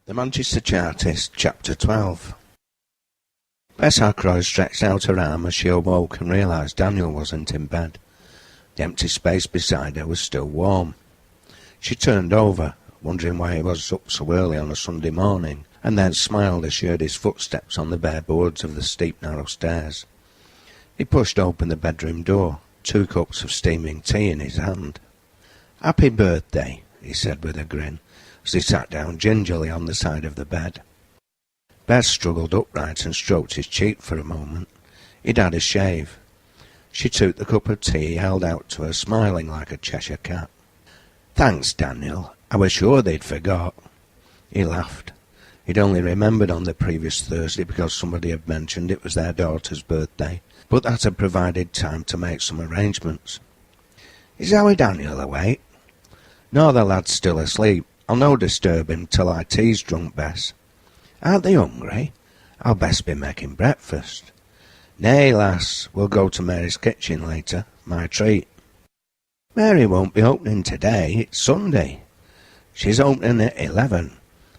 The Manchester Chartist, Chapter 12. Bess Ackroyd stretched out her arm as she awoke and realised Daniel wasn't in bed. The empty space beside her was still warm. She turned over, wondering why he was up so early on a Sunday morning, and then smiled as she heard his footsteps on the bare boards of the steep narrow stairs. He pushed open the bedroom door, 2 cups of steaming tea in his hand. "Happy birthday," he said with a grin, as he sat down gingerly on the side of the bed. Bess struggled upright and stroked his cheek for a moment. He'd had a shave. She took the cup of tea he held out to her, smiling like a Cheshire cat. "Thanks, Daniel. I was sure they'd forgot." He laughed. He'd only remembered on the previous Thursday because somebody had mentioned it was their daughter's birthday, but that had provided time to make some arrangements. "Is our Daniel awake?" "No, the lad's still asleep. I'll no disturb him till our tea's drunk, Bess." "Aren't they hungry? I'll best be making breakfast." "Nay, lass, we'll go to Mary's kitchen later. My treat." "Mary won't be opening today. It's Sunday." "She's opening at 11.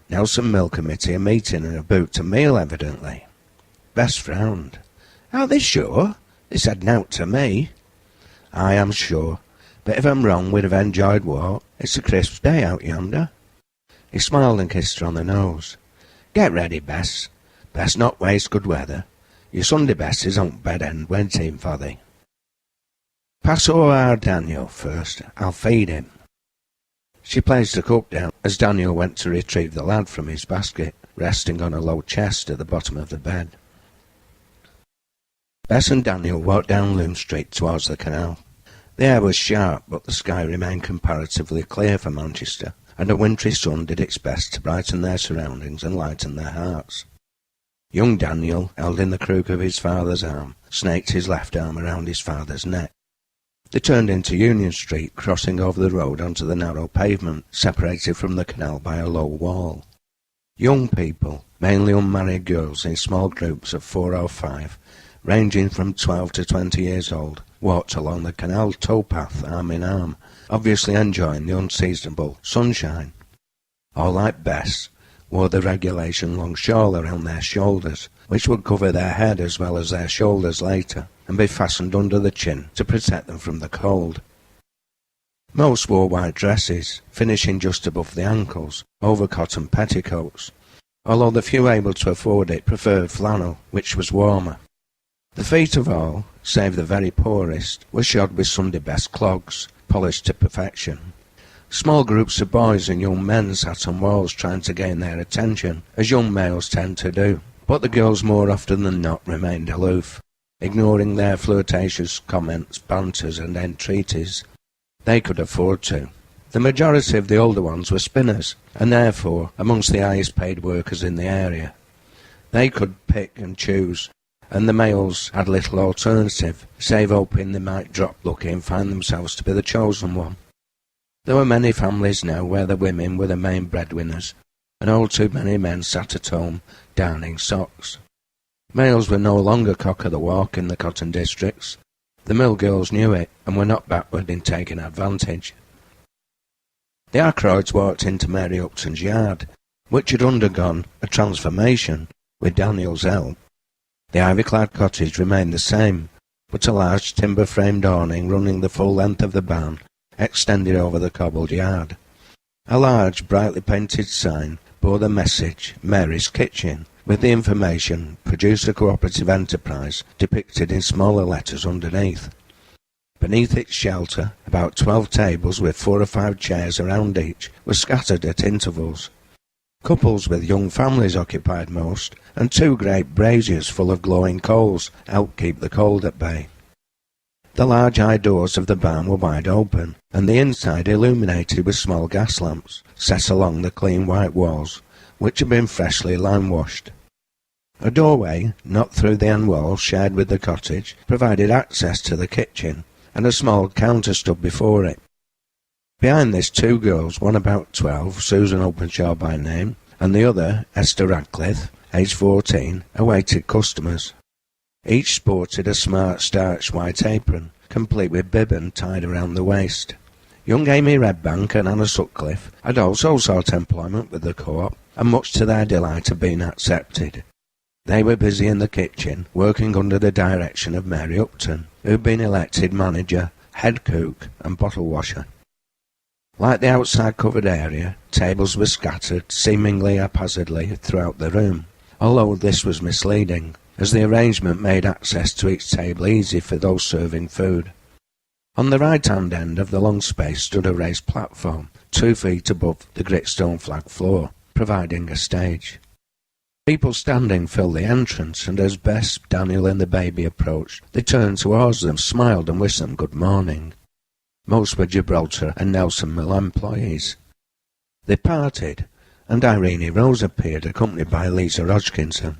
Nelson Mill Committee are meeting and about to meal, evidently." Bess frowned. "Are they sure? They said nowt to me." "I am sure. But if I'm wrong, we'd have enjoyed walk. It's a crisp day out yonder." He smiled and kissed her on the nose. "Get ready, Bess. Best not waste good weather. Your Sunday best is on bed end waiting for thee." "Pass o'er our Daniel first. I'll feed him." She placed the cup down as Daniel went to retrieve the lad from his basket, resting on a low chest at the bottom of the bed. Bess and Daniel walked down Loom Street towards the canal. The air was sharp, but the sky remained comparatively clear for Manchester, and a wintry sun did its best to brighten their surroundings and lighten their hearts. Young Daniel, held in the crook of his father's arm, snaked his left arm around his father's neck. They turned into Union Street, crossing over the road onto the narrow pavement, separated from the canal by a low wall. Young people, mainly unmarried girls in small groups of 4 or 5, ranging from 12 to 20 years old, walked along the canal towpath arm in arm, obviously enjoying the unseasonable sunshine. All like Bess, wore the regulation long shawl around their shoulders, which would cover their head as well as their shoulders later, and be fastened under the chin to protect them from the cold. Most wore white dresses, finishing just above the ankles, over cotton petticoats, although the few able to afford it preferred flannel, which was warmer. The feet of all, save the very poorest, were shod with Sunday best clogs, polished to perfection. Small groups of boys and young men sat on walls trying to gain their attention, as young males tend to do, but the girls more often than not remained aloof, ignoring their flirtatious comments, banters and entreaties. They could afford to. The majority of the older ones were spinners, and therefore amongst the highest paid workers in the area. They could pick and choose, and the males had little alternative, save hoping they might drop lucky and find themselves to be the chosen one. There were many families now where the women were the main breadwinners, and all too many men sat at home, darning socks. Males were no longer cock of the walk in the cotton districts. The mill girls knew it, and were not backward in taking advantage. The Ackroyds walked into Mary Upton's yard, which had undergone a transformation with Daniel's help. The ivy-clad cottage remained the same, but a large timber-framed awning running the full length of the barn extended over the cobbled yard. A large, brightly painted sign bore the message, "Mary's Kitchen," with the information, "Producer Cooperative Enterprise," depicted in smaller letters underneath. Beneath its shelter, about 12 tables with 4 or 5 chairs around each were scattered at intervals. Couples with young families occupied most, and 2 great braziers full of glowing coals helped keep the cold at bay. The large high doors of the barn were wide open, and the inside illuminated with small gas lamps set along the clean white walls, which had been freshly lime-washed. A doorway, not through the end wall shared with the cottage, provided access to the kitchen, and a small counter stood before it. Behind this 2 girls, one about 12, Susan Openshaw by name, and the other, Esther Radcliffe, aged 14, awaited customers. Each sported a smart starched white apron, complete with bibbon tied around the waist. Young Amy Redbank and Anna Sutcliffe had also sought employment with the co-op, and much to their delight had been accepted. They were busy in the kitchen, working under the direction of Mary Upton, who had been elected manager, head cook and bottle washer. Like the outside covered area, tables were scattered seemingly haphazardly throughout the room, although this was misleading, as the arrangement made access to each table easy for those serving food. On the right-hand end of the long space stood a raised platform, 2 feet above the gritstone flag floor, providing a stage. People standing filled the entrance, and as Bess, Daniel and the baby approached, they turned towards them, smiled and wished them good morning. Most were Gibraltar and Nelson Mill employees. They parted, and Irene Rose appeared, accompanied by Lisa Hodgkinson.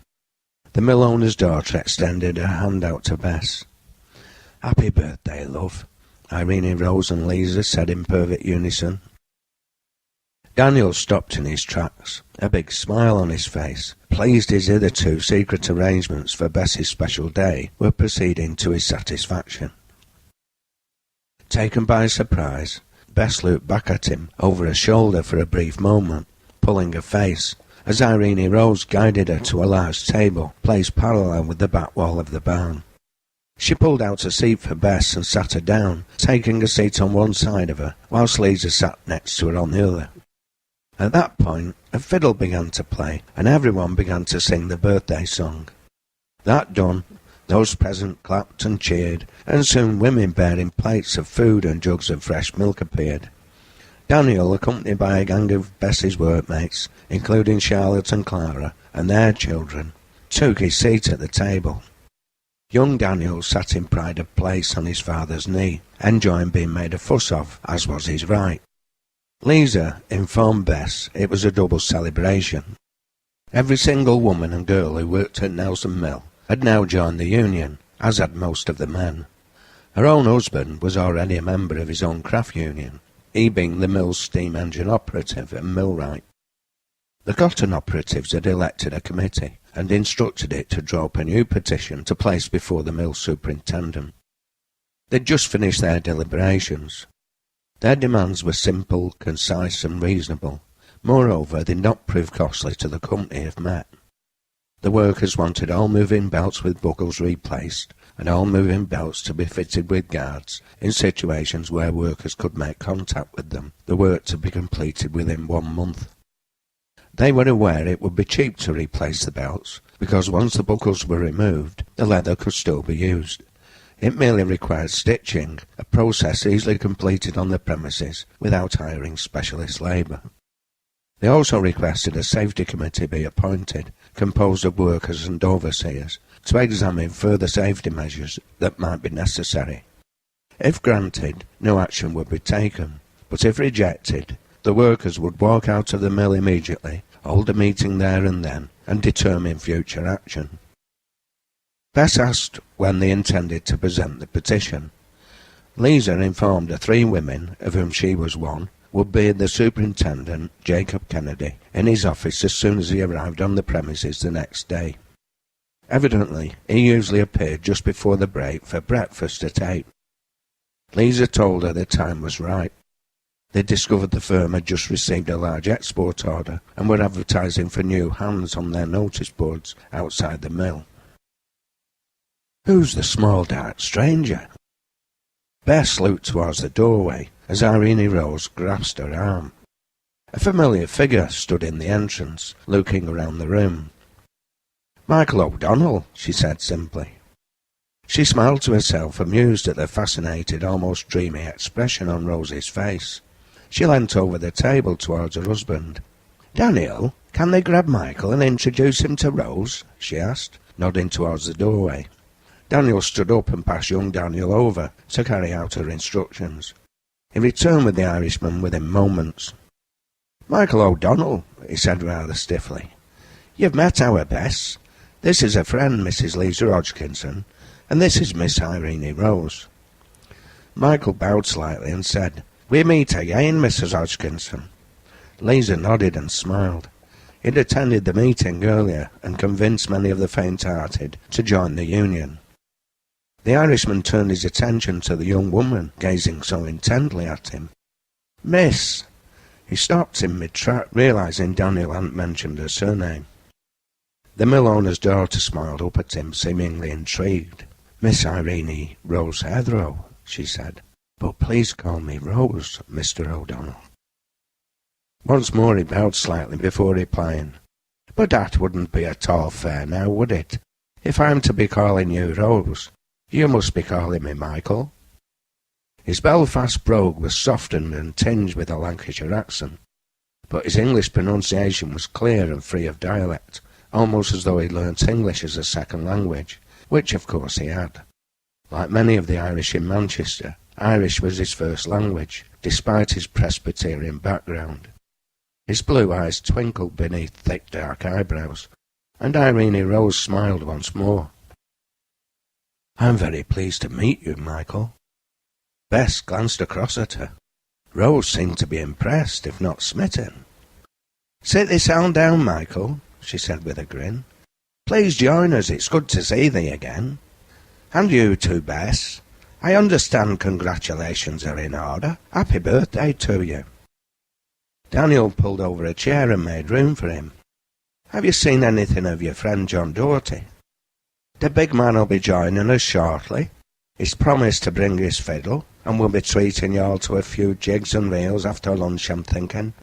The mill owner's daughter extended her hand out to Bess. "Happy birthday, love," Irene Rose and Lisa said in perfect unison. Daniel stopped in his tracks, a big smile on his face, pleased his hitherto secret arrangements for Bess's special day were proceeding to his satisfaction. Taken by surprise, Bess looked back at him over her shoulder for a brief moment, pulling a face, as Irene Rose guided her to a large table placed parallel with the back wall of the barn. She pulled out a seat for Bess and sat her down, taking a seat on one side of her, whilst Lisa sat next to her on the other. At that point, a fiddle began to play, and everyone began to sing the birthday song. That done, those present clapped and cheered, and soon women bearing plates of food and jugs of fresh milk appeared. Daniel, accompanied by a gang of Bess's workmates, including Charlotte and Clara, and their children, took his seat at the table. Young Daniel sat in pride of place on his father's knee, enjoying being made a fuss of, as was his right. Lisa informed Bess it was a double celebration. Every single woman and girl who worked at Nelson Mill had now joined the union, as had most of the men. Her own husband was already a member of his own craft union, he being the mill's steam engine operative and millwright. The cotton operatives had elected a committee and instructed it to draw up a new petition to place before the mill superintendent. They'd just finished their deliberations. Their demands were simple, concise and reasonable. Moreover, they did not prove costly to the company if met. The workers wanted all moving belts with buckles replaced, and all moving belts to be fitted with guards in situations where workers could make contact with them, the work to be completed within 1 month. They were aware it would be cheap to replace the belts, because once the buckles were removed, the leather could still be used. It merely required stitching, a process easily completed on the premises without hiring specialist labour. They also requested a safety committee be appointed, composed of workers and overseers, to examine further safety measures that might be necessary. If granted, no action would be taken, but if rejected, the workers would walk out of the mill immediately, hold a meeting there and then, and determine future action. Bess asked when they intended to present the petition. Lisa informed the 3 women, of whom she was one, would be the superintendent, Jacob Kennedy, in his office as soon as he arrived on the premises the next day. Evidently, he usually appeared just before the break for breakfast at 8. Lisa told her the time was right. They discovered the firm had just received a large export order and were advertising for new hands on their notice boards outside the mill. "Who's the small dark stranger?" Bess looked towards the doorway as Irene Rose grasped her arm. A familiar figure stood in the entrance, looking around the room. "Michael O'Donnell," she said simply. She smiled to herself, amused at the fascinated, almost dreamy expression on Rose's face. She leant over the table towards her husband. "Daniel, can they grab Michael and introduce him to Rose?" she asked, nodding towards the doorway. Daniel stood up and passed young Daniel over to carry out her instructions. He returned with the Irishman within moments. "Michael O'Donnell," he said rather stiffly. "You've met our Bess. This is a friend, Mrs. Lisa Hodgkinson, and this is Miss Irene Rose." Michael bowed slightly and said, "We meet again, Mrs. Hodgkinson." Lisa nodded and smiled. He'd attended the meeting earlier and convinced many of the faint-hearted to join the union. The Irishman turned his attention to the young woman, gazing so intently at him. "Miss, He stopped in mid-track, realising Daniel hadn't mentioned her surname. The mill owner's daughter smiled up at him, seemingly intrigued. "Miss Irene Rose Heathrow," she said. "But please call me Rose, Mr. O'Donnell." Once more he bowed slightly before replying. "But that wouldn't be at all fair now, would it? If I'm to be calling you Rose, you must be calling me Michael." His Belfast brogue was softened and tinged with a Lancashire accent, but his English pronunciation was clear and free of dialect, almost as though he'd learnt English as a second language, which of course he had. Like many of the Irish in Manchester, Irish was his first language, despite his Presbyterian background. His blue eyes twinkled beneath thick dark eyebrows, and Irene Rose smiled once more. "I'm very pleased to meet you, Michael." Bess glanced across at her. Rose seemed to be impressed, if not smitten. "Sit this hound down, Michael," she said with a grin. "Please join us, it's good to see thee again. And you too, Bess. I understand congratulations are in order. Happy birthday to you." Daniel pulled over a chair and made room for him. "Have you seen anything of your friend John Doherty?" "The big man'll be joining us shortly. He's promised to bring his fiddle, and we'll be treating you all to a few jigs and reels after lunch, I'm thinking.